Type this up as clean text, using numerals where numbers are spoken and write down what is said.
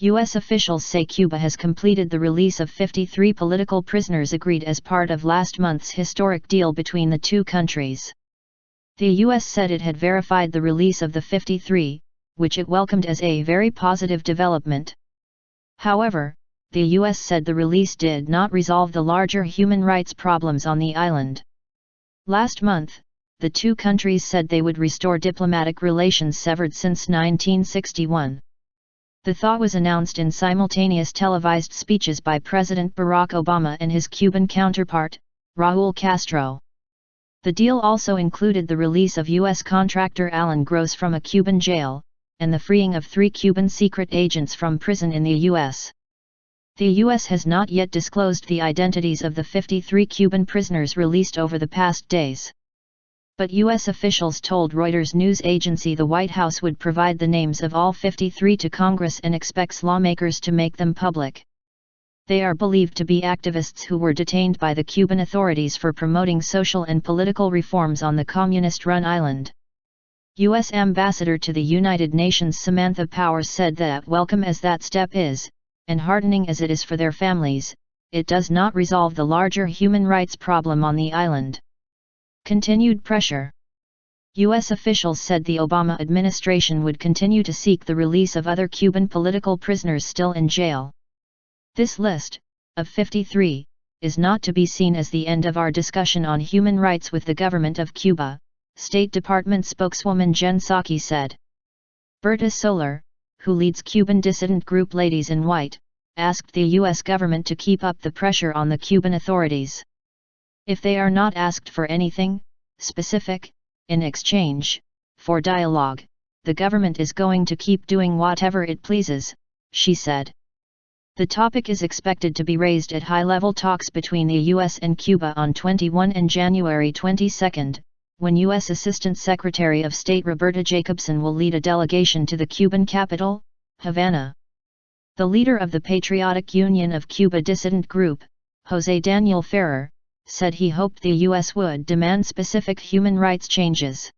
U.S. officials say Cuba has completed the release of 53 political prisoners agreed as part of last month's historic deal between the two countries. The U.S. said it had verified the release of the 53, which it welcomed as a very positive development. However, the U.S. said the release did not resolve the larger human rights problems on the island. Last month, the two countries said they would restore diplomatic relations severed since 1961. The thaw was announced in simultaneous televised speeches by President Barack Obama and his Cuban counterpart, Raul Castro. The deal also included the release of U.S. contractor Alan Gross from a Cuban jail, and the freeing of 3 Cuban secret agents from prison in the U.S. The U.S. has not yet disclosed the identities of the 53 Cuban prisoners released over the past days. But U.S. officials told Reuters news agency the White House would provide the names of all 53 to Congress and expects lawmakers to make them public. They are believed to be activists who were detained by the Cuban authorities for promoting social and political reforms on the communist-run island. U.S. Ambassador to the United Nations Samantha Power said that welcome as that step is, and heartening as it is for their families, it does not resolve the larger human rights problem on the island. Continued pressure. U.S. officials said the Obama administration would continue to seek the release of other Cuban political prisoners still in jail. This list, of 53, is not to be seen as the end of our discussion on human rights with the government of Cuba, State Department spokeswoman Jen Psaki said. Berta Soler, who leads Cuban dissident group Ladies in White, asked the U.S. government to keep up the pressure on the Cuban authorities. If they are not asked for anything specific, in exchange for dialogue, the government is going to keep doing whatever it pleases, she said. The topic is expected to be raised at high-level talks between the U.S. and Cuba on 21 and January 22, when U.S. Assistant Secretary of State Roberta Jacobson will lead a delegation to the Cuban capital, Havana. The leader of the Patriotic Union of Cuba dissident group, José Daniel Ferrer, said he hoped the U.S. would demand specific human rights changes.